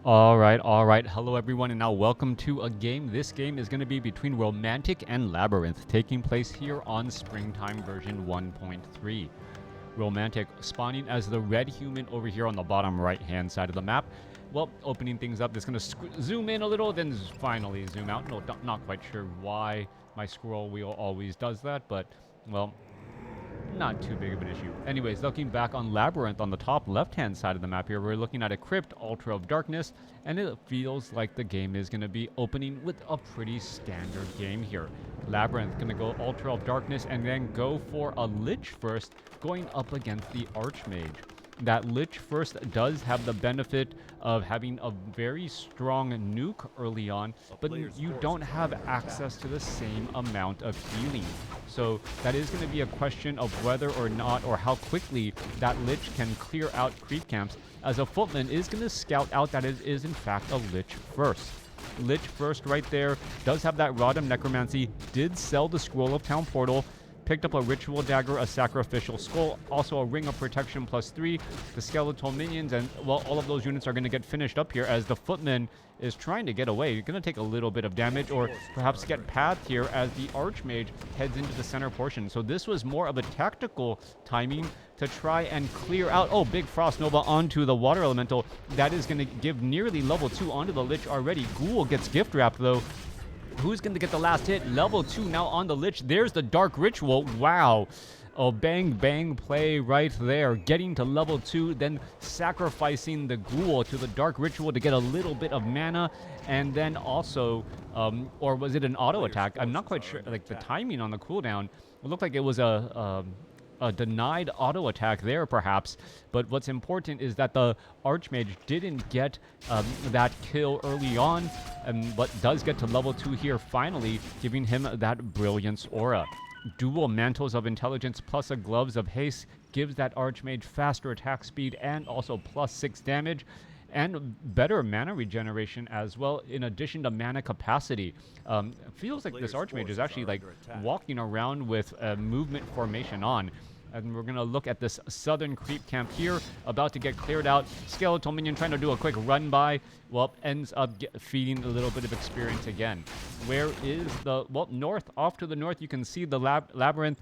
All right. Hello, everyone, and now welcome to a game. This game is going to be between Romantic and Labyrinth, taking place here on Springtime version 1.3. Romantic spawning as the red human over here on the bottom right-hand side of the map. Well, opening things up, it's going to zoom in a little, then finally zoom out. No, not quite sure why my scroll wheel always does that, but, well, not too big of an issue. Anyways, looking back on Labyrinth on the top left-hand side of the map here, we're looking at a Crypt, Ultra of Darkness, and it feels like the game is going to be opening with a pretty standard game here. Labyrinth going to go Ultra of Darkness and then go for a Lich first, going up against the Archmage. That Lich first does have the benefit of having a very strong nuke early on, but you don't have access to the same amount of healing. So that is going to be a question of whether or not, or how quickly that Lich can clear out creep camps, as a Footman is going to scout out that it is in fact a Lich first. Lich first right there, does have that Rod of Necromancy, did sell the Scroll of Town Portal, picked up a Ritual Dagger, a Sacrificial Skull, also a Ring of Protection +3, the Skeletal Minions, and, well, all of those units are going to get finished up here as the Footman is trying to get away. You're going to take a little bit of damage, or perhaps get pathed here as the Archmage heads into the center portion. So this was more of a tactical timing to try and clear out. Oh, big Frost Nova onto the Water Elemental. That is going to give nearly level 2 onto the Lich already. Ghoul gets gift wrapped, though. Who's going to get the last hit? Level 2 now on the Lich. There's the Dark Ritual. Wow. Oh, bang play right there. Getting to level 2, then sacrificing the Ghoul to the Dark Ritual to get a little bit of mana. And then also, or was it an auto attack? I'm not quite sure. Like the timing on the cooldown, it looked like it was a denied auto attack there, perhaps. But what's important is that the Archmage didn't get that kill early on, but does get to level 2 here finally, giving him that Brilliance aura. Dual Mantles of Intelligence plus a Gloves of Haste gives that Archmage faster attack speed and also +6 damage. And better mana regeneration as well, in addition to mana capacity. Feels like this Archmage is actually like walking around with a movement formation on. And we're going to look at this southern creep camp here, about to get cleared out. Skeletal Minion trying to do a quick run by. Well, ends up feeding a little bit of experience again. Where is the, well, north, off to the north, you can see the Labyrinth,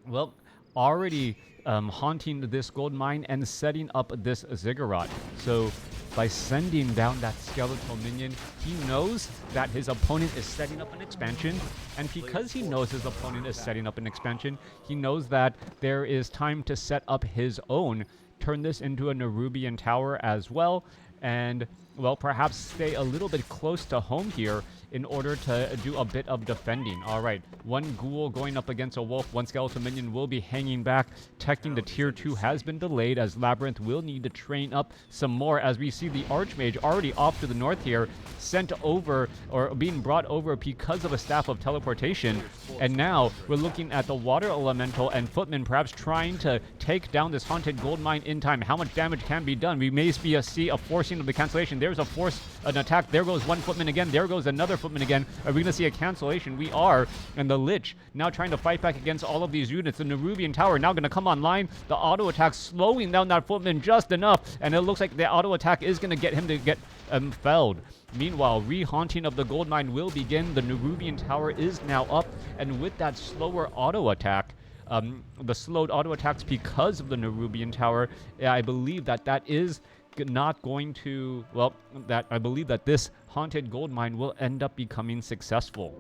well, already haunting this gold mine and setting up this ziggurat. So by sending down that skeletal minion, he knows that his opponent is setting up an expansion, and because he knows his opponent is setting up an expansion, he knows that there is time to set up his own, turn this into a Nerubian tower as well, and, well, perhaps stay a little bit close to home here in order to do a bit of defending. All right, one Ghoul going up against a Wolf, one Skeletal Minion will be hanging back. Teching the Tier 2 has been delayed, as Labyrinth will need to train up some more, as we see the Archmage already off to the north here, sent over, or being brought over because of a Staff of Teleportation. And now we're looking at the Water Elemental and Footman perhaps trying to take down this Haunted Gold Mine in time. How much damage can be done? We may see a forcing of the cancellation. There's a force, an attack. There goes one Footman again. There goes another Footman again. Are we going to see a cancellation? We are. And the Lich now trying to fight back against all of these units. The Nerubian Tower now going to come online. The auto attack slowing down that Footman just enough. And it looks like the auto attack is going to get him to get felled. Meanwhile, re-haunting of the gold mine will begin. The Nerubian Tower is now up. And with that slower auto attack, the slowed auto attacks because of the Nerubian Tower, I believe that is not going to, well, I believe that this haunted gold mine will end up becoming successful.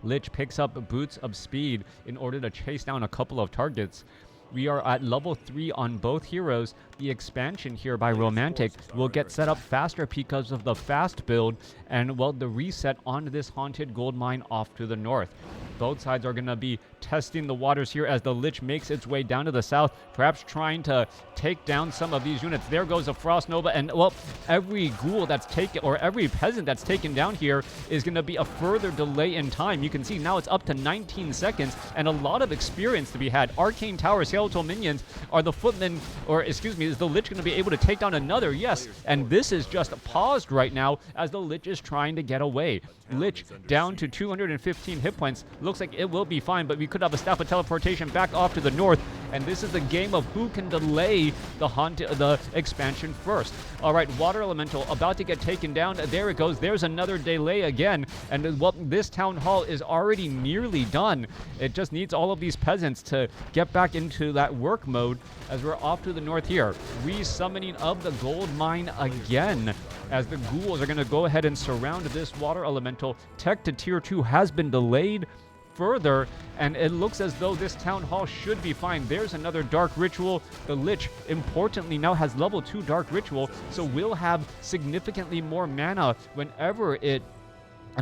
Lich picks up Boots of Speed in order to chase down a couple of targets. We are at level 3 on both heroes. The expansion here by Romantic will get set up faster because of the fast build and, well, the reset on this haunted gold mine off to the north. Both sides are going to be testing the waters here as the Lich makes its way down to the south, perhaps trying to take down some of these units. There goes a Frost Nova, and, well, every Ghoul that's taken, or every Peasant that's taken down here is going to be a further delay in time. You can see now it's up to 19 seconds, and a lot of experience to be had. Arcane Tower Skeletal Minions are the Footmen, or excuse me, Is the Lich going to be able to take down another? Yes, and this is just paused right now as the Lich is trying to get away. Lich down to 215 hit points. Looks like it will be fine, but we could have a Staff of Teleportation back off to the north, and this is the game of who can delay the expansion first. All right, Water Elemental about to get taken down. There it goes. There's another delay again, and well, this Town Hall is already nearly done. It just needs all of these peasants to get back into that work mode as we're off to the north here. Resummoning of the gold mine again, as the ghouls are going to go ahead and surround this Water Elemental. Tech to tier 2 has been delayed further, and it looks as though this Town Hall should be fine. There's another Dark Ritual. The Lich, importantly, now has level 2 Dark Ritual, so will have significantly more mana whenever it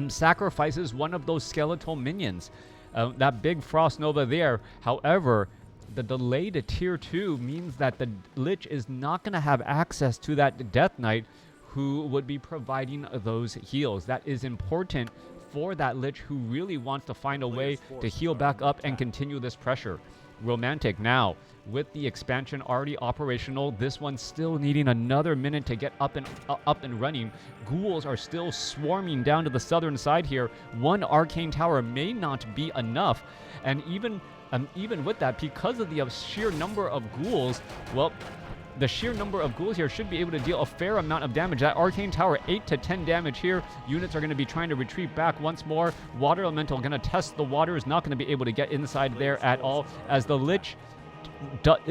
sacrifices one of those skeletal minions. That big Frost Nova there, however, the delay to tier 2 means that the Lich is not going to have access to that Death Knight who would be providing those heals. That is important for that Lich who really wants to find a way to heal back up and continue this pressure. Romantic now, with the expansion already operational, this one still needing another minute to get up and running. Ghouls are still swarming down to the southern side here. One Arcane Tower may not be enough, and even with that, because of the sheer number of ghouls, well, the sheer number of ghouls here should be able to deal a fair amount of damage. That Arcane Tower, 8 to 10 damage here. Units are going to be trying to retreat back once more. Water Elemental going to test the water, is not going to be able to get inside there at all, as the Lich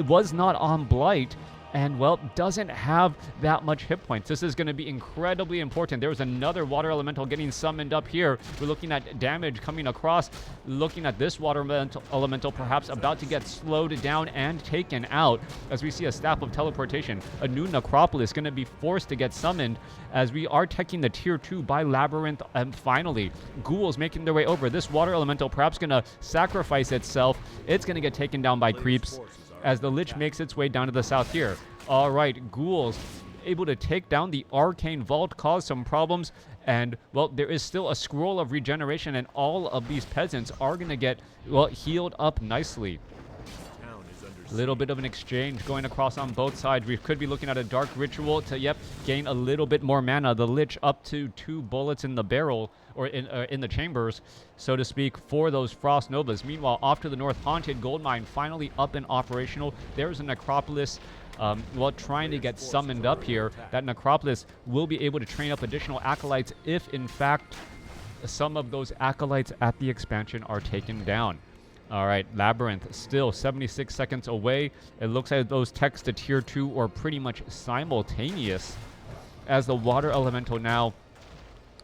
was not on Blight, and, well, doesn't have that much hit points. This is going to be incredibly important. There was another Water Elemental getting summoned up here. We're looking at damage coming across. Looking at this Water Elemental perhaps about to get slowed down and taken out, as we see a Staff of Teleportation. A new Necropolis going to be forced to get summoned, as we are teching the tier 2 by LabyRinth, and finally, ghouls making their way over. This Water Elemental perhaps going to sacrifice itself. It's going to get taken down by creeps, as the Lich makes its way down to the south here. All right, ghouls able to take down the Arcane Vault, cause some problems, and, well, there is still a Scroll of Regeneration, and all of these peasants are going to get, well, healed up nicely. A little bit of an exchange going across on both sides. We could be looking at a Dark Ritual to, yep, gain a little bit more mana. The Lich up to 2 bullets in the barrel, or in the chambers, so to speak, for those Frost Novas. Meanwhile, off to the north, Haunted Gold Mine finally up and operational. There's a Necropolis, well, trying to get summoned up here. That Necropolis will be able to train up additional Acolytes if, in fact, some of those Acolytes at the expansion are taken down. All right, LabyRinth still 76 seconds away. It looks like those techs to tier 2 are pretty much simultaneous, as the Water Elemental now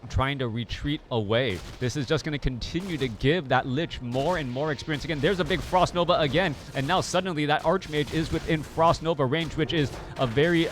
trying to retreat away. This is just going to continue to give that Lich more and more experience. Again, there's a big Frost Nova again, and now suddenly that Archmage is within Frost Nova range, which is a very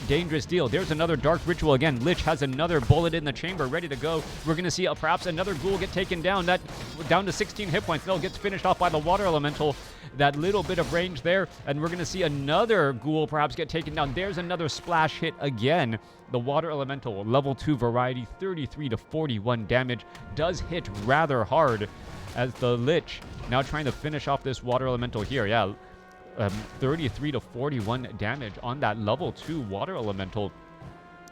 dangerous deal. There's another Dark Ritual again. Lich has another bullet in the chamber ready to go. We're going to see perhaps another ghoul get taken down. That down to 16 hit points. No, gets finished off by the Water Elemental. That little bit of range there, and we're going to see another ghoul perhaps get taken down. There's another splash hit again. The Water Elemental, level 2 variety, 33 to 41 damage, does hit rather hard, as the Lich now trying to finish off this Water Elemental here. Yeah, 33 to 41 damage on that level 2 Water Elemental.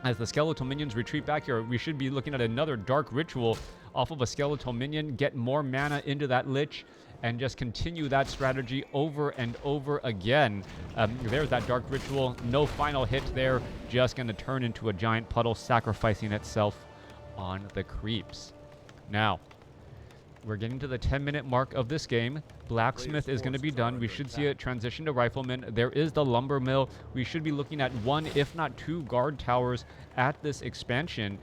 As the skeletal minions retreat back here, we should be looking at another Dark Ritual off of a skeletal minion, get more mana into that Lich, and just continue that strategy over and over again. There's that Dark Ritual. No final hit there. Just going to turn into a giant puddle, sacrificing itself on the creeps. Now, we're getting to the 10-minute mark of this game. Blacksmith is going to be done. We should see it transition to Rifleman. There is the Lumber Mill. We should be looking at 1, if not 2 guard towers at this expansion.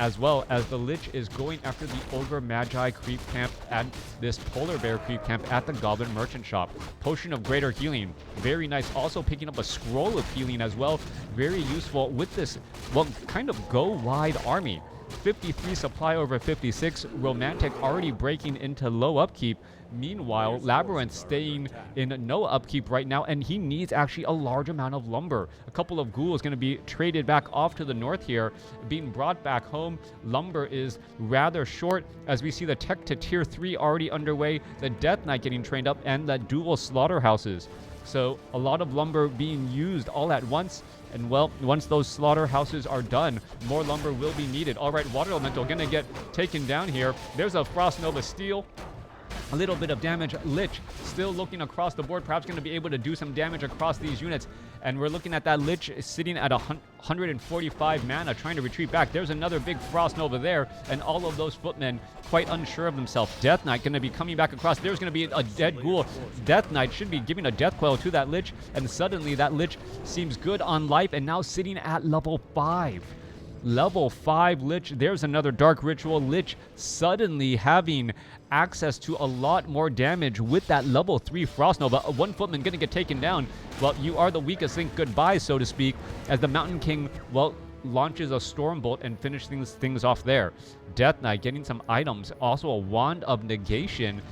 As well as the Lich is going after the Ogre Magi creep camp and this Polar Bear creep camp at the Goblin Merchant Shop. Potion of Greater Healing, very nice. Also picking up a Scroll of Healing as well, very useful with this, well, kind of go-wide army. 53 supply over 56. Romantic already breaking into low upkeep. Meanwhile, LabyRinth staying in no upkeep right now, and he needs actually a large amount of lumber. A couple of ghouls going to be traded back off to the north here, being brought back home. Lumber is rather short, as we see the tech to tier 3 already underway, the Death Knight getting trained up, and the dual slaughterhouses. So a lot of lumber being used all at once. And well, once those slaughterhouses are done, more lumber will be needed. All right, Water Elemental gonna get taken down here. There's a Frost Nova Steel. A little bit of damage. Lich still looking across the board, perhaps going to be able to do some damage across these units. And we're looking at that Lich sitting at 145 mana, trying to retreat back. There's another big Frost Nova there, and all of those footmen quite unsure of themselves. Death Knight going to be coming back across. There's going to be a dead ghoul. Death Knight should be giving a death coil to that Lich, and suddenly that Lich seems good on life, and now sitting at level 5. Level 5 Lich. There's another Dark Ritual. Lich suddenly having access to a lot more damage with that level 3 Frost Nova. One footman gonna get taken down. Well, you are the weakest link. Goodbye, so to speak, as the Mountain King, well, launches a Storm Bolt and finishes things off there. Death Knight getting some items. Also a Wand of Negation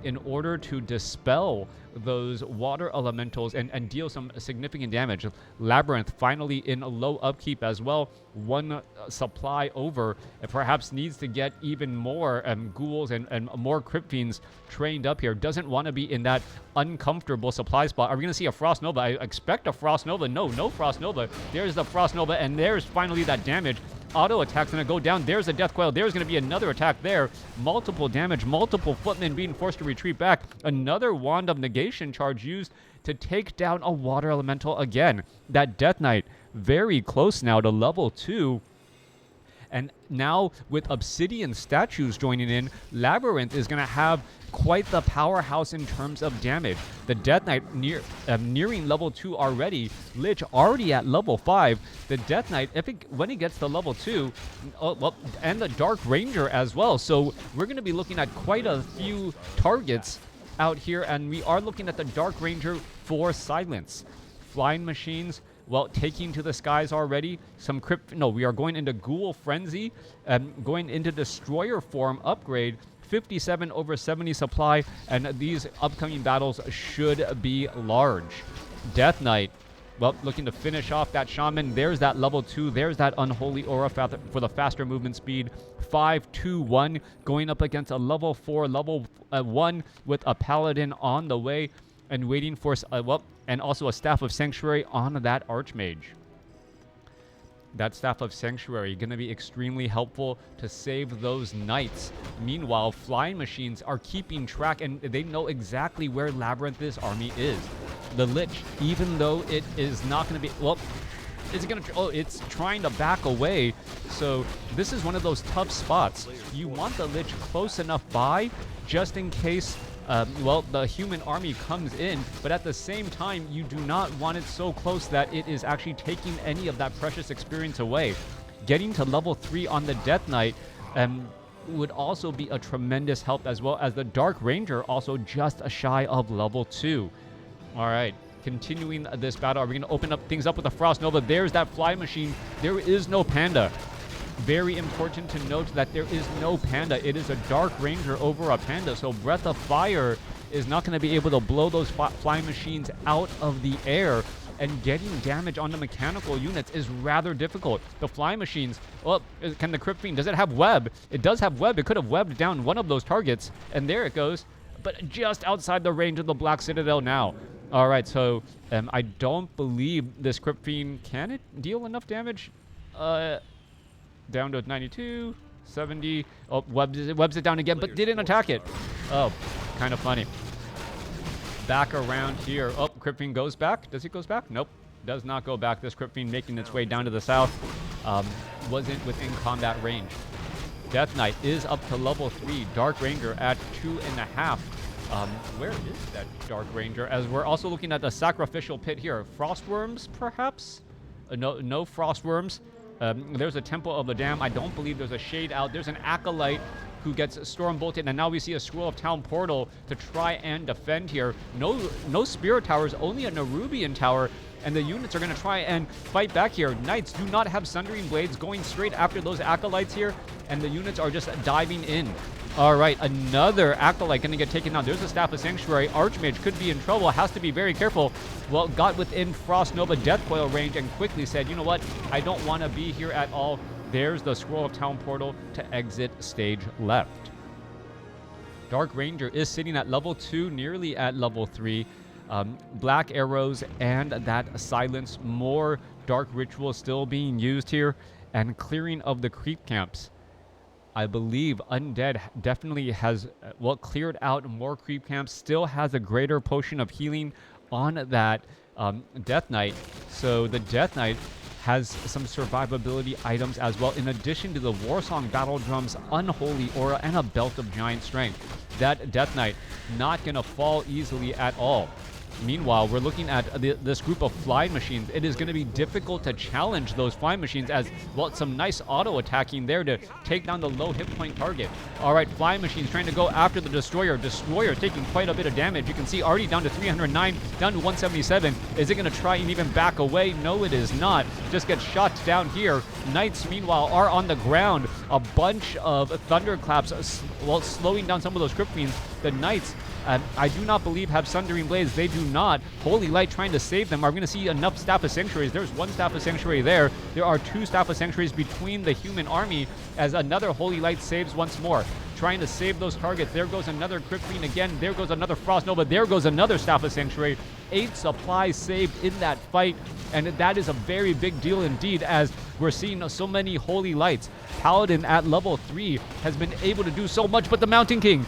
in order to dispel those water elementals and deal some significant damage. LabyRinth finally in a low upkeep as well. One supply over. It perhaps needs to get even more ghouls and more Crypt Fiends trained up here. Doesn't want to be in that uncomfortable supply spot. Are we going to see a Frost Nova? I expect a Frost Nova. No Frost Nova. There's the Frost Nova, and there's finally that damage. Auto attack's going to go down. There's a Death Coil. There's going to be another attack there. Multiple damage. Multiple footmen being forced to retreat back. Another Wand of Negation charge used to take down a Water Elemental again. That Death Knight very close now to level 2. And now with Obsidian statues joining in, LabyRinth is going to have quite the powerhouse in terms of damage. The Death Knight nearing level 2 already. Lich already at level 5. The Death Knight, when he gets to level 2, and the Dark Ranger as well. So we're going to be looking at quite a few targets out here, and we are looking at the Dark Ranger for silence. Flying machines, well, taking to the skies already. Some we are going into Ghoul Frenzy, going into Destroyer form upgrade. 57 over 70 supply, and these upcoming battles should be large. Death Knight, well, looking to finish off that Shaman. There's that level 2. There's that Unholy Aura for the faster movement speed. 5-2-1 going up against a level 4, level 1 with a Paladin on the way and waiting for, and also a Staff of Sanctuary on that Archmage. That Staff of Sanctuary going to be extremely helpful to save those knights. Meanwhile, flying machines are keeping track, and they know exactly where LabyRinth's army is. The Lich, even though it is not going to be, it's trying to back away. So this is one of those tough spots. You want the Lich close enough by, just in case the human army comes in, but at the same time, you do not want it so close that it is actually taking any of that precious experience away. Getting to level 3 on the Death Knight would also be a tremendous help, as well as the Dark Ranger, also just shy of level 2. All right, continuing this battle, are we going to open things up with a Frost Nova? There's that Fly Machine. There is no Panda. Very important to note that there is no Panda. It is a Dark Ranger over a Panda, so Breath of Fire is not going to be able to blow those flying machines out of the air, and getting damage on the mechanical units is rather difficult. The flying machines, well, can the Crypt Fiend, does it have web? It does have web. It could have webbed down one of those targets, and there it goes, but just outside the range of the Black Citadel now. All right, so I don't believe this Crypt Fiend, can it deal enough damage? Down to 92, 70. Oh, webs it down again, but didn't attack it. Oh, kind of funny. Back around here. Oh, Crypt Fiend goes back. Does it goes back? Nope. Does not go back. This Crypt Fiend making its way down to the south. Wasn't within combat range. Death Knight is up to level 3. Dark Ranger at 2.5. Where is that Dark Ranger? As we're also looking at the Sacrificial Pit here. Frostworms, perhaps? No Frostworms. There's a Temple of the Dam. I don't believe there's a Shade out. There's an Acolyte who gets Storm Bolted, and now we see a Scroll of Town Portal to try and defend here. No Spirit Towers, only a Nerubian Tower, and the units are going to try and fight back here. Knights do not have Sundering Blades, going straight after those Acolytes here, and the units are just diving in. All right, another Acolyte going to get taken down. There's a Staff of Sanctuary. Archmage could be in trouble, has to be very careful. Well, got within Frost Nova Death Coil range and quickly said, you know what, I don't want to be here at all. There's the Scroll of Town Portal to exit stage left. Dark Ranger is sitting at level 2, nearly at level 3. black arrows and that silence. More dark rituals still being used here, and clearing of the creep camps. I believe Undead definitely has, well, cleared out more creep camps, still has a greater potion of healing on that Death Knight. So the Death Knight has some survivability items as well, in addition to the Warsong Battle Drum's Unholy Aura and a Belt of Giant Strength. That Death Knight not going to fall easily at all. Meanwhile, we're looking at this group of flying machines. It is going to be difficult to challenge those flying machines, as well. Some nice auto attacking there to take down the low hit point target. All right, flying machines trying to go after the destroyer. Destroyer taking quite a bit of damage. You can see already down to 309, down to 177. Is it going to try and even back away? No, it is not. Just gets shot down here. Knights, meanwhile, are on the ground. A bunch of thunderclaps, well, slowing down some of those crypt fiends. The Knights, I do not believe, have Sundering Blades. They do not. Holy Light trying to save them. Are we going to see enough Staff of Sanctuaries? There's one Staff of Sanctuary there. There are two Staff of Sanctuaries between the human army, as another Holy Light saves once more. Trying to save those targets. There goes another Crypt Fiend again. There goes another Frost Nova. There goes another Staff of Sanctuary. 8 supplies saved in that fight, and that is a very big deal indeed, as we're seeing so many Holy Lights. Paladin at level 3 has been able to do so much, but the Mountain King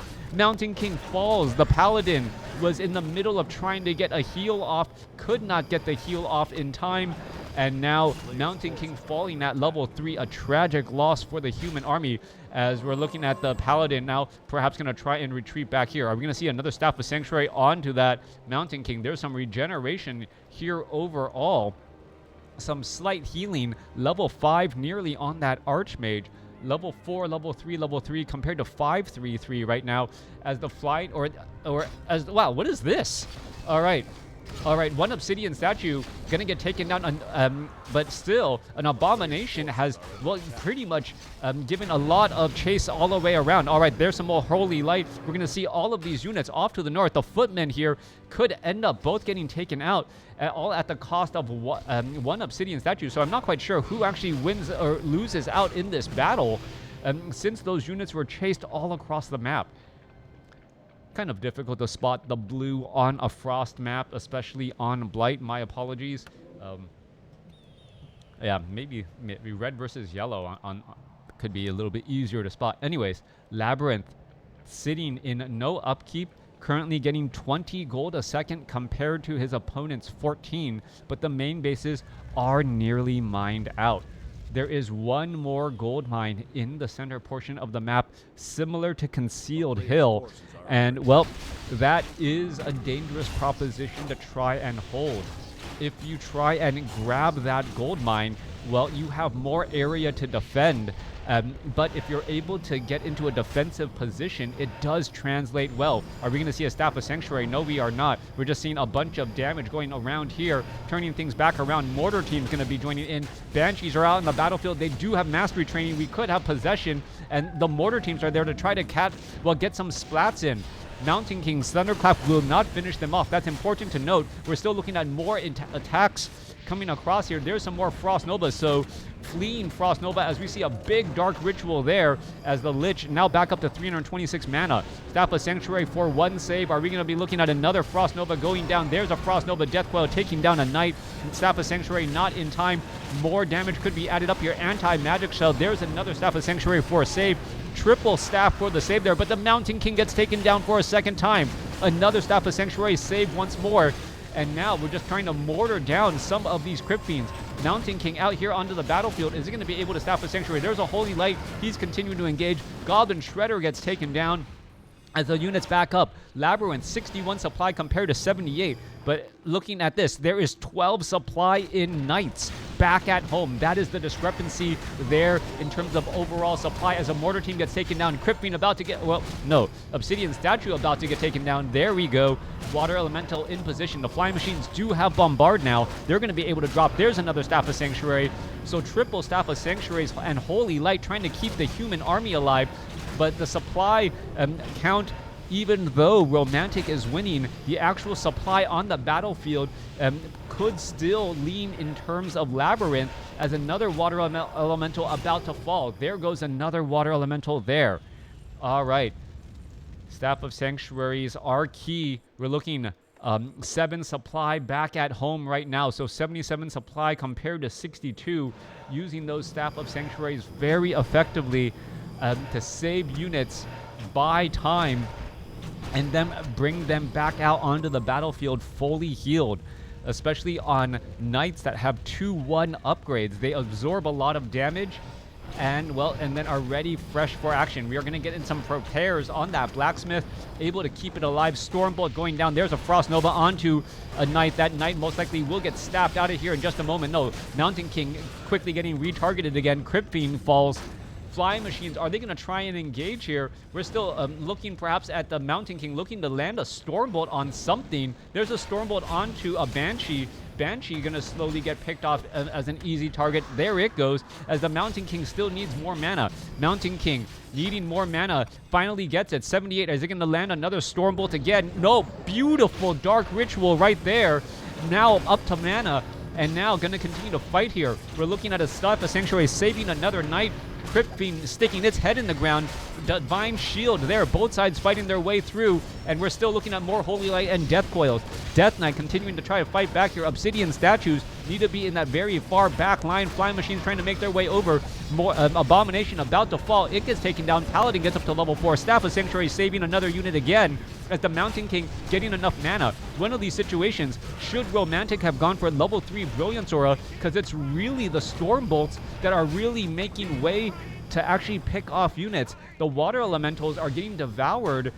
falls. The Paladin was in the middle of trying to get a heal off, could not get the heal off in time, and now Mountain King falling at level 3, a tragic loss for the human army, as we're looking at the Paladin now perhaps going to try and retreat back here. Are we going to see another Staff of Sanctuary onto that Mountain King? There's some regeneration here overall. Some slight healing, level 5 nearly on that Archmage. Level 4, level 3, level 3 compared to 533 right now, as the flight or as, wow, what is this? All right, one Obsidian statue gonna get taken down, but still an Abomination has, well, pretty much given a lot of chase all the way around. All right, there's some more Holy Light. We're gonna see all of these units off to the north. The Footmen here could end up both getting taken out, all at the cost of one Obsidian statue. So I'm not quite sure who actually wins or loses out in this battle, since those units were chased all across the map. Kind of difficult to spot the blue on a Frost map, especially on Blight. My apologies. Yeah, maybe red versus yellow on could be a little bit easier to spot. Anyways, LabyRinth sitting in no upkeep, currently getting 20 gold a second compared to his opponent's 14, but the main bases are nearly mined out. There is one more gold mine in the center portion of the map, similar to Concealed Hill, and, well, that is a dangerous proposition to try and hold. If you try and grab that gold mine, well, you have more area to defend, but if you're able to get into a defensive position, it does translate well. Are we going to see a Staff of Sanctuary? No, we are not. We're just seeing a bunch of damage going around here, turning things back around. Mortar Team's going to be joining in. Banshees are out in the battlefield. They do have Mastery Training. We could have Possession, and the Mortar Teams are there to try to get some splats in. Mountain King's Thunderclap will not finish them off. That's important to note. We're still looking at more attacks coming across here. There's some more Frost Nova, so fleeing Frost Nova as we see a big Dark Ritual there, as the Lich now back up to 326 mana. Staff of Sanctuary for 1 save. Are we going to be looking at another Frost Nova going down? There's a Frost Nova Death Coil taking down a Knight. Staff of Sanctuary not in time. More damage could be added up here. Anti-Magic Shell. There's another Staff of Sanctuary for a save. Triple staff for the save there, but the Mountain King gets taken down for a second time. Another Staff of Sanctuary saved once more. And now we're just trying to mortar down some of these Crypt Fiends. Mountain King out here onto the battlefield. Is he going to be able to Staff of Sanctuary? There's a Holy Light. He's continuing to engage. Goblin Shredder gets taken down as the units back up. LabyRinth, 61 supply compared to 78. But looking at this, there is 12 supply in Knights back at home. That is the discrepancy there in terms of overall supply, as a Mortar Team gets taken down. Crypt Fiend about to get, well, no, Obsidian Statue about to get taken down. There we go. Water Elemental in position. The Flying Machines do have Bombard now. They're going to be able to drop. There's another Staff of Sanctuary. So triple Staff of Sanctuaries and Holy Light trying to keep the human army alive. But the supply count, even though Romantic is winning, the actual supply on the battlefield could still lean in terms of LabyRinth, as another Water Elemental about to fall. There goes another Water Elemental there. All right. Staff of Sanctuaries are key. We're looking 7 supply back at home right now. So 77 supply compared to 62, using those Staff of Sanctuaries very effectively to save units, buy time, and then bring them back out onto the battlefield fully healed. Especially on knights that have 2-1 upgrades. They absorb a lot of damage and then are ready fresh for action. We are going to get in some repairs on that blacksmith, able to keep it alive. Stormbolt going down. There's a Frost Nova onto a knight. That knight most likely will get stabbed out of here in just a moment. No, Mountain King quickly getting retargeted again. Crypt Fiend falls. Flying machines, are they going to try and engage here? We're still looking perhaps at the Mountain King, looking to land a Stormbolt on something. There's a Stormbolt onto a Banshee. Banshee going to slowly get picked off as an easy target. There it goes, as the Mountain King still needs more mana. Mountain King needing more mana, finally gets it. 78, is it going to land another Stormbolt again? No, beautiful Dark Ritual right there. Now up to mana, and now going to continue to fight here. We're looking at a Staff of Sanctuary saving another knight. Crypt Fiend sticking its head in the ground. Divine Shield there, both sides fighting their way through, and we're still looking at more Holy Light and Death Coils. Death Knight continuing to try to fight back here. Obsidian statues need to be in that very far back line. Flying machines trying to make their way over. More Abomination about to fall. It gets taken down. Paladin gets up to level 4. Staff of Sanctuary saving another unit again, as the Mountain King getting enough mana. One of these situations, should Romantic have gone for level 3 Brilliance Aura, because it's really the Stormbolts that are really making way to actually pick off units. The Water Elementals are getting devoured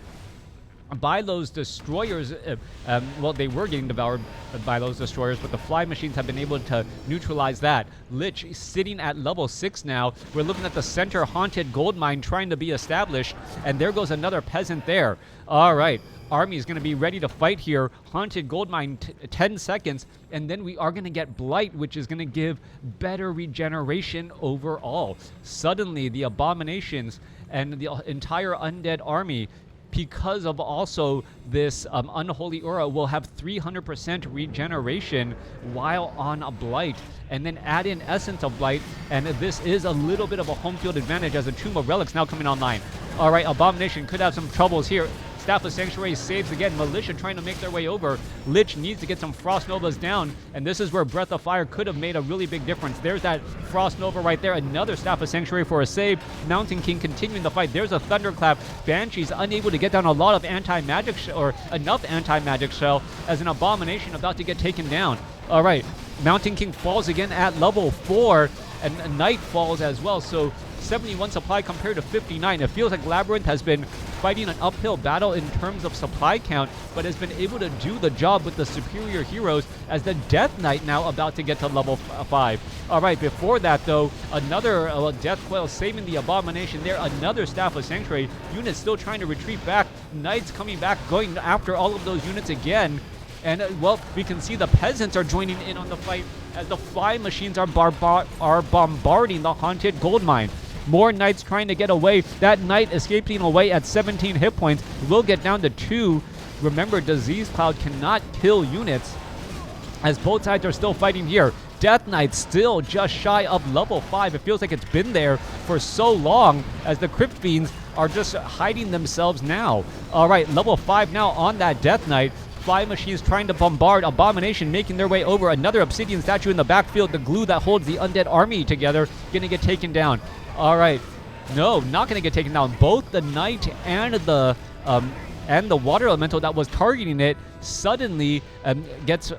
by those destroyers. They were getting devoured by those destroyers, but the Fly Machines have been able to neutralize that. Lich sitting at level 6 now. We're looking at the center Haunted Gold Mine trying to be established, and there goes another peasant there. All right. Army is going to be ready to fight here. Haunted Gold Mine, 10 seconds, and then we are going to get Blight, which is going to give better regeneration overall. Suddenly, the Abominations and the entire Undead Army, because of also this Unholy Aura, will have 300% regeneration while on a Blight, and then add in Essence of Blight, and this is a little bit of a home field advantage as a Tomb of Relics now coming online. All right, Abomination could have some troubles here. Staff of Sanctuary saves again. Militia trying to make their way over. Lich needs to get some Frost Novas down, and this is where Breath of Fire could have made a really big difference. There's that Frost Nova right there. Another Staff of Sanctuary for a save. Mountain King continuing the fight. There's a Thunderclap. Banshee's unable to get down a lot of anti-magic or enough anti-magic shell, as an Abomination about to get taken down. All right, Mountain King falls again at level 4, and a Knight falls as well. So 71 supply compared to 59. It feels like LabyRinth has been fighting an uphill battle in terms of supply count, but has been able to do the job with the superior heroes, as the Death Knight now about to get to level 5. All right, before that though, another Death Coil saving the Abomination there. Another Staff of Sanctuary. Units still trying to retreat back. Knights coming back, going after all of those units again. And we can see the peasants are joining in on the fight, as the Fly Machines are bombarding the Haunted Gold Mine. More Knights trying to get away. That Knight escaping away at 17 hit points. Will get down to 2. Remember, Disease Cloud cannot kill units, as both sides are still fighting here. Death Knight still just shy of level 5. It feels like it's been there for so long, as the Crypt Fiends are just hiding themselves now. All right, level 5 now on that Death Knight. Fly Machines trying to bombard. Abomination making their way over. Another Obsidian statue in the backfield. The glue that holds the Undead Army together gonna get taken down. All right, no, not going to get taken down. Both the Knight and the Water Elemental that was targeting it suddenly gets,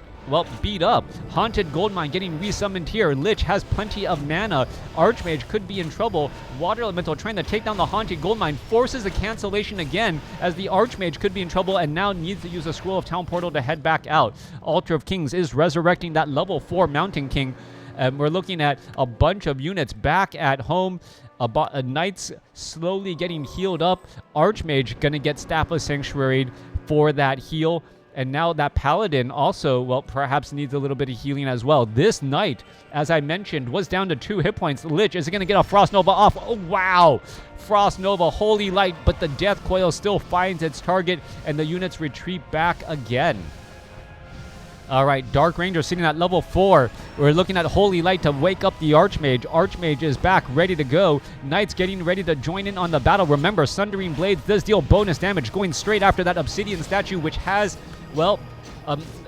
beat up. Haunted Goldmine getting resummoned here. Lich has plenty of mana. Archmage could be in trouble. Water Elemental trying to take down the Haunted Goldmine, forces a cancellation again, as the Archmage could be in trouble and now needs to use a Scroll of Town Portal to head back out. Altar of Kings is resurrecting that level 4 Mountain King. We're looking at a bunch of units back at home. Knights slowly getting healed up. Archmage going to get Staff of Sanctuary for that heal. And now that Paladin also, perhaps needs a little bit of healing as well. This Knight, as I mentioned, was down to 2 hit points. Lich is going to get a Frost Nova off. Oh, wow. Frost Nova, Holy Light, but the Death Coil still finds its target, and the units retreat back again. All right, Dark Ranger sitting at level 4. We're looking at Holy Light to wake up the Archmage. Archmage is back, ready to go. Knights getting ready to join in on the battle. Remember, Sundering Blades does deal bonus damage, going straight after that Obsidian statue, which has Well,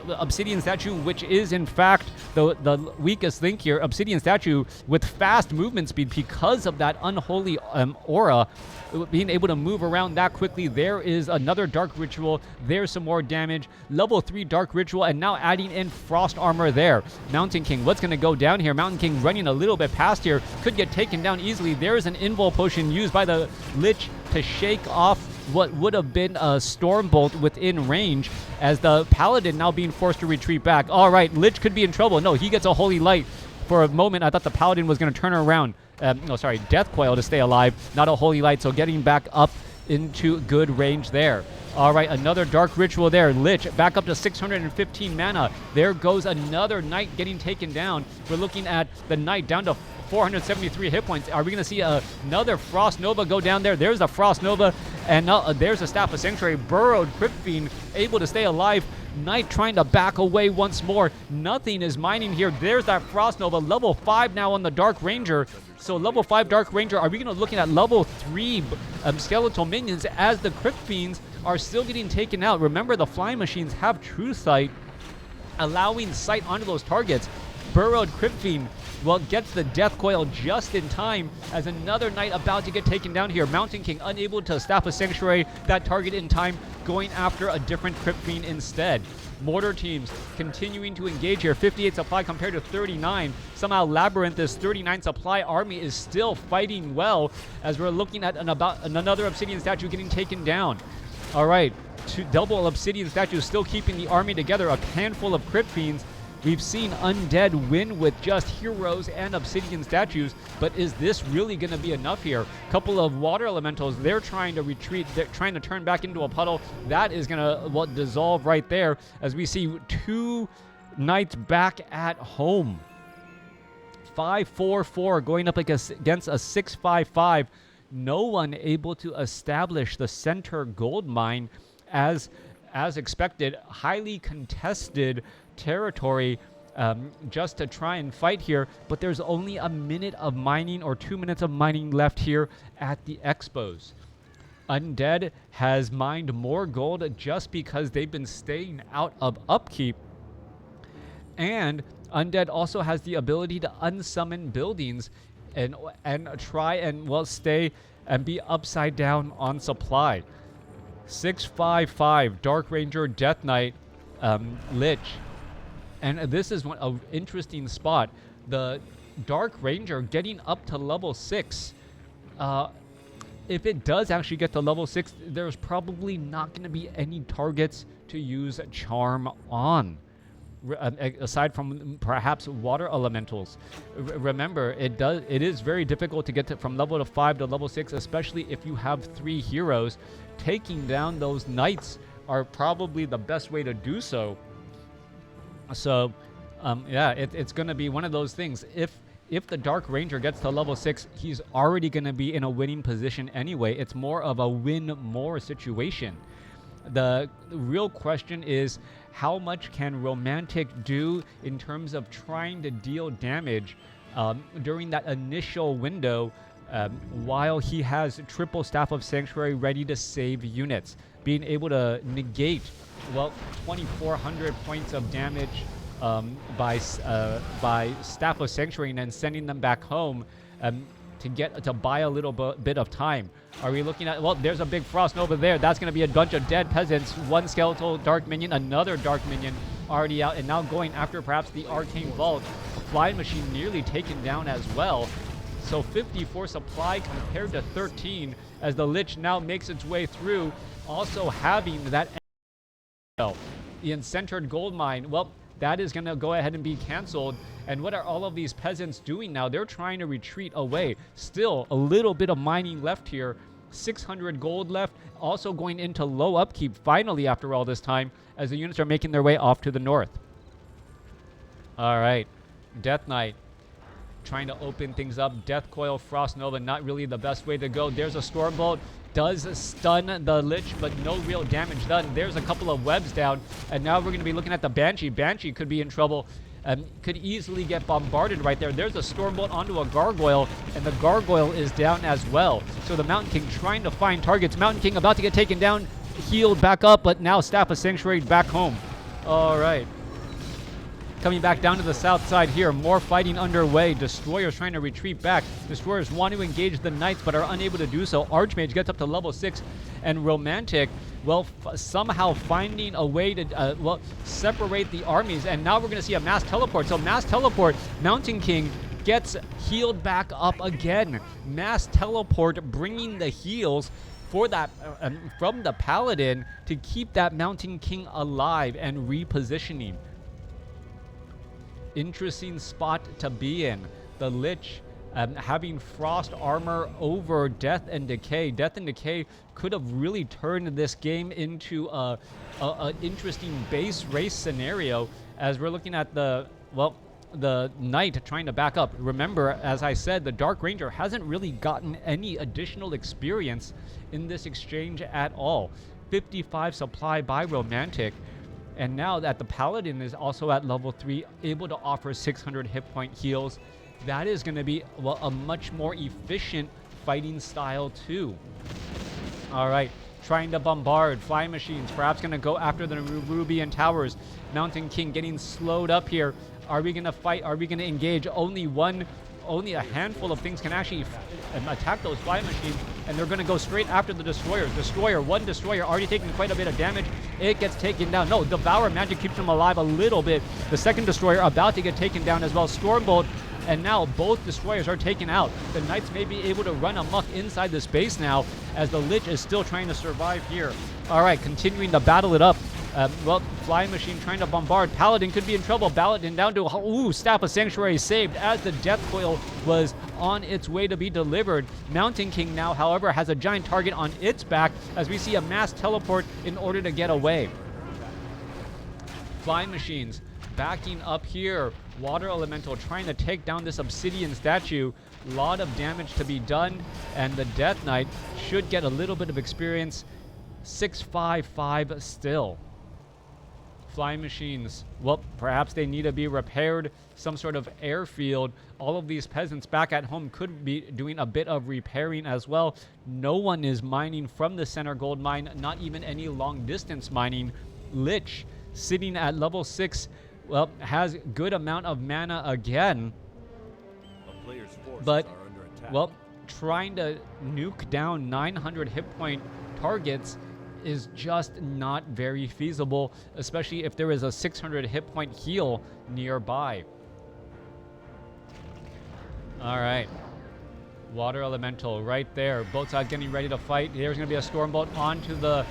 Obsidian Statue, which is in fact the weakest link here. Obsidian Statue with fast movement speed because of that unholy aura, being able to move around that quickly. There is another Dark Ritual. There's some more damage. Level 3 Dark Ritual, and now adding in Frost Armor there. Mountain King, what's going to go down here? Mountain King running a little bit past here. Could get taken down easily. There is an Invul Potion used by the Lich to shake off what would have been a Stormbolt within range, as the Paladin now being forced to retreat back. All right, Lich could be in trouble. No, he gets a Holy Light. For a moment, I thought the Paladin was going to turn around. No, sorry, Death Coil to stay alive, not a Holy Light, so getting back up into good range there. All right, another Dark Ritual there. Lich back up to 615 mana. There goes another Knight getting taken down. We're looking at the Knight down to 473 hit points. Are we going to see another Frost Nova go down there? There's a Frost Nova, and there's a Staff of Sanctuary. Burrowed Crypt Fiend able to stay alive. Knight trying to back away once more. Nothing is mining here. There's that Frost Nova. Level 5 now on the Dark Ranger. So level 5 Dark Ranger. Are we going to looking at level 3 skeletal minions as the Crypt Fiends are still getting taken out? Remember, the flying machines have True Sight, allowing sight onto those targets. Burrowed Crypt Fiend, well, gets the Death Coil just in time as another Knight about to get taken down here. Mountain King unable to Staff a Sanctuary that target in time, going after a different Crypt Fiend instead. Mortar teams continuing to engage here. 58 supply compared to 39. Somehow LabyRinth's 39 supply army is still fighting well, as we're looking at another Obsidian Statue getting taken down. All right, double Obsidian Statues still keeping the army together. A handful of Crypt Fiends. We've seen Undead win with just heroes and Obsidian Statues, but is this really going to be enough here? Couple of Water Elementals, they're trying to retreat, they're trying to turn back into a puddle. That is going to dissolve right there, as we see 2 Knights back at home. 5-4-4 going up against a 6-5-5. No one able to establish the center gold mine as expected. Highly contested territory just to try and fight here, but there's only a minute of mining or 2 minutes of mining left here at the expos. Undead has mined more gold just because they've been staying out of upkeep, and Undead also has the ability to unsummon buildings and try and stay and be upside down on supply. 6-5-5 Dark Ranger, Death Knight, Lich. And this is an interesting spot. The Dark Ranger getting up to level 6. If it does actually get to level 6, there's probably not going to be any targets to use Charm on, aside from perhaps Water Elementals. Remember, it is very difficult to get from level 5 to level 6, especially if you have 3 heroes. Taking down those Knights are probably the best way to do so. So, yeah, it's going to be one of those things. If the Dark Ranger gets to level 6, he's already going to be in a winning position anyway. It's more of a win-more situation. The real question is, how much can Romantic do in terms of trying to deal damage during that initial window, while he has triple Staff of Sanctuary ready to save units, being able to negate 2,400 points of damage by Staff of Sanctuary and then sending them back home to buy a little bit of time. Are we looking at, there's a big Frost Nova there. That's going to be a bunch of dead peasants. One skeletal Dark Minion, another Dark Minion already out, and now going after perhaps the Arcane Vault. Flying Machine nearly taken down as well. So 54 supply compared to 13 as the Lich now makes its way through, also having that the Incentered Gold Mine. That is going to go ahead and be canceled. And what are all of these peasants doing now? They're trying to retreat away. Still a little bit of mining left here. 600 gold left. Also going into low upkeep finally after all this time, as the units are making their way off to the north. All right. Death Knight trying to open things up. Death Coil, Frost Nova, not really the best way to go. There's a Stormbolt. Does stun the Lich, but no real damage done. There's a couple of webs down, and now we're going to be looking at the Banshee. Banshee could be in trouble, could easily get bombarded right there. There's a Stormbolt onto a Gargoyle, and the Gargoyle is down as well. So the Mountain King trying to find targets. Mountain King about to get taken down. healed back up, but now Staff of Sanctuary back home. All right. Coming back down to the south side here, more fighting underway. Destroyers trying to retreat back. Destroyers want to engage the Knights, but are unable to do so. Archmage gets up to level 6, and Romantic, well, somehow finding a way to, well, separate the armies. And now we're going to see a mass teleport. So mass teleport, Mountain King gets healed back up again. Mass teleport, bringing the heals for that from the Paladin to keep that Mountain King alive and repositioning. Interesting spot to be in. The Lich having frost armor over Death and Decay. Death and Decay could have really turned this game into a interesting base race scenario, as we're looking at the, well, the Knight trying to back up. Remember, as I said, the Dark Ranger hasn't really gotten any additional experience in this exchange at all. 55 supply by Romantic. And now that the Paladin is also at level 3, able to offer 600 hit point heals, that is going to be, well, a much more efficient fighting style too. All right, trying to bombard flying machines, perhaps going to go after the Rubian Towers. Mountain King getting slowed up here. Are we going to fight? Are we going to engage? Only a handful of things can actually attack those flying machines, and they're going to go straight after the destroyers. One destroyer already taking quite a bit of damage. It gets taken down. No, Devour Magic keeps him alive a little bit. The second destroyer about to get taken down as well. Stormbolt, and now both destroyers are taken out. The Knights may be able to run amok inside this base now, as the Lich is still trying to survive here. All right, continuing to battle it up. Well, Flying Machine trying to bombard. Paladin could be in trouble. Paladin down to, ooh, Staff of Sanctuary saved as the Death Coil was on its way to be delivered. Mountain King now, however, has a giant target on its back as we see a mass teleport in order to get away. Flying Machines backing up here. Water Elemental trying to take down this Obsidian statue. A lot of damage to be done, and the Death Knight should get a little bit of experience. 655 still. Flying machines, well, perhaps they need to be repaired. Some sort of airfield. All of these peasants back at home could be doing a bit of repairing as well. No one is mining from the center gold mine, not even any long distance mining. Lich sitting at level 6, well, has good amount of mana again. But, well, trying to nuke down 900 hit point targets is just not very feasible, especially if there is a 600 hit point heal nearby. All right. Water Elemental right there. Both sides getting ready to fight. There's going to be a Stormbolt onto the,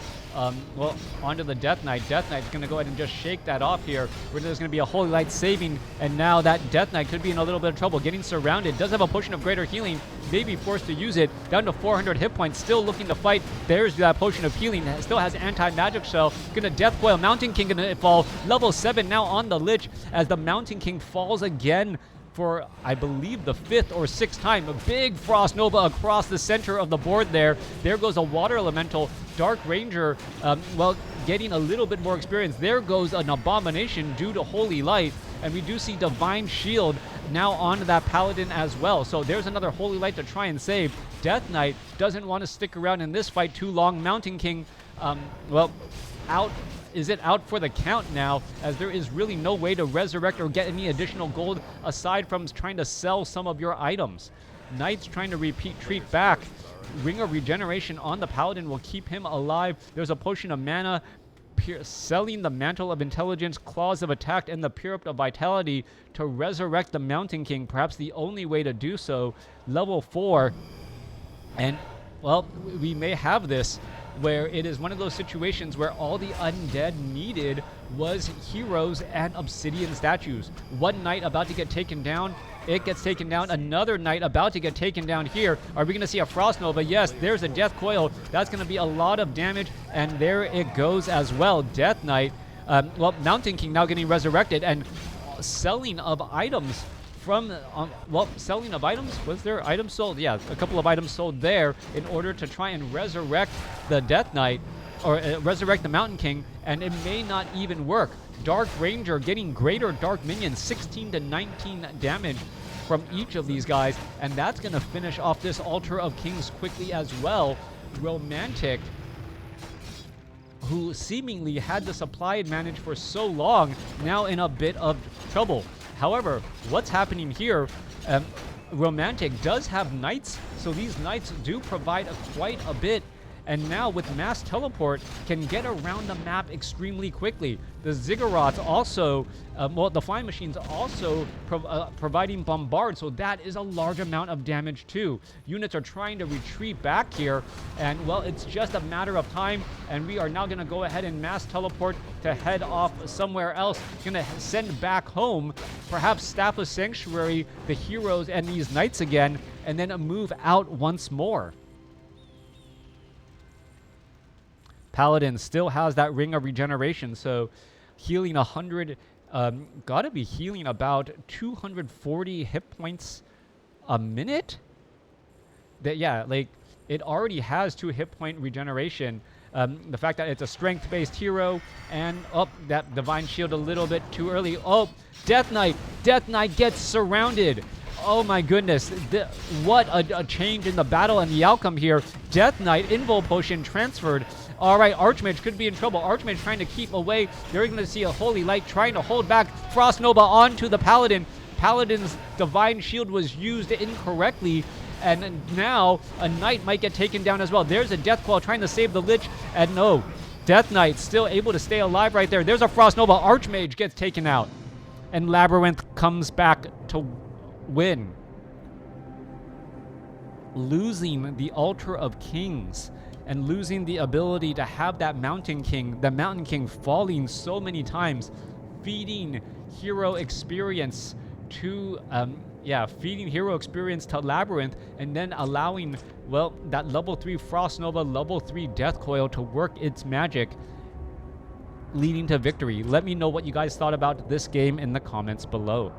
onto the Death Knight. Death Knight's going to go ahead and just shake that off here. Where there's going to be a Holy Light saving, and now that Death Knight could be in a little bit of trouble. Getting surrounded. Does have a potion of greater healing. May be forced to use it. Down to 400 hit points. Still looking to fight. There's that potion of healing. Still has anti-magic shell. Gonna Death Coil. Mountain King gonna fall. Level 7 now on the Lich as the Mountain King falls again for, I believe, the 5th or 6th time. A big Frost Nova across the center of the board there. There goes a Water Elemental. Dark Ranger, well, getting a little bit more experience. There goes an Abomination due to Holy Light. And we do see Divine Shield now onto that Paladin as well. So there's another Holy Light to try and save. Death Knight doesn't want to stick around in this fight too long. Mountain King, well, out. Is it out for the count now, as there is really no way to resurrect or get any additional gold aside from trying to sell some of your items. Knights trying to retreat back. Ring of Regeneration on the Paladin will keep him alive. There's a potion of mana. Selling the Mantle of Intelligence, Claws of Attack, and the Pure of Vitality to resurrect the Mountain King. Perhaps the only way to do so. Level 4. And, well, we may have this where it is one of those situations where all the undead needed was heroes and obsidian statues. One knight about to get taken down. It gets taken down. Another knight about to get taken down here. Are we going to see a Frost Nova? Yes, there's a Death Coil. That's going to be a lot of damage, and there it goes as well. Death Knight, well, Mountain King now getting resurrected, and selling of items from, well, selling of items? Was there items sold? Yeah, a couple of items sold there in order to try and resurrect the Death Knight, or resurrect the Mountain King, and it may not even work. Dark Ranger getting greater Dark Minions, 16 to 19 damage from each of these guys, and that's going to finish off this Altar of Kings quickly as well. Romantic who seemingly had the supply advantage for so long, now in a bit of trouble. However, what's happening here, Romantic does have knights, so these knights do provide quite a bit, and now with mass teleport can get around the map extremely quickly. The ziggurats also, the flying machines also providing bombard, so that is a large amount of damage too. Units are trying to retreat back here, and well, it's just a matter of time, and we are now going to go ahead and mass teleport to head off somewhere else. Going to send back home, perhaps Staff of Sanctuary, the heroes, and these knights again, and then move out once more. Paladin still has that Ring of Regeneration, so healing 100, gotta be healing about 240 hit points a minute? Yeah, like, it already has 2 hit point regeneration. The fact that it's a strength-based hero, and, that Divine Shield a little bit too early. Death Knight! Death Knight gets surrounded! Oh my goodness, what a change in the battle and the outcome here. Death Knight, Invul Potion transferred. All right, Archmage could be in trouble. Archmage trying to keep away. They're going to see a Holy Light trying to hold back Frost Nova onto the Paladin. Paladin's Divine Shield was used incorrectly, and now a Knight might get taken down as well. There's a Death Claw trying to save the Lich, and no, Death Knight still able to stay alive right there. There's a Frost Nova. Archmage gets taken out, and LabyRinth comes back to win. Losing the Altar of Kings and losing the ability to have that Mountain King, the Mountain King falling so many times, feeding hero experience to, feeding hero experience to LabyRinth, and then allowing, well, that level 3 Frost Nova, level 3 Death Coil to work its magic, leading to victory. Let me know what you guys thought about this game in the comments below.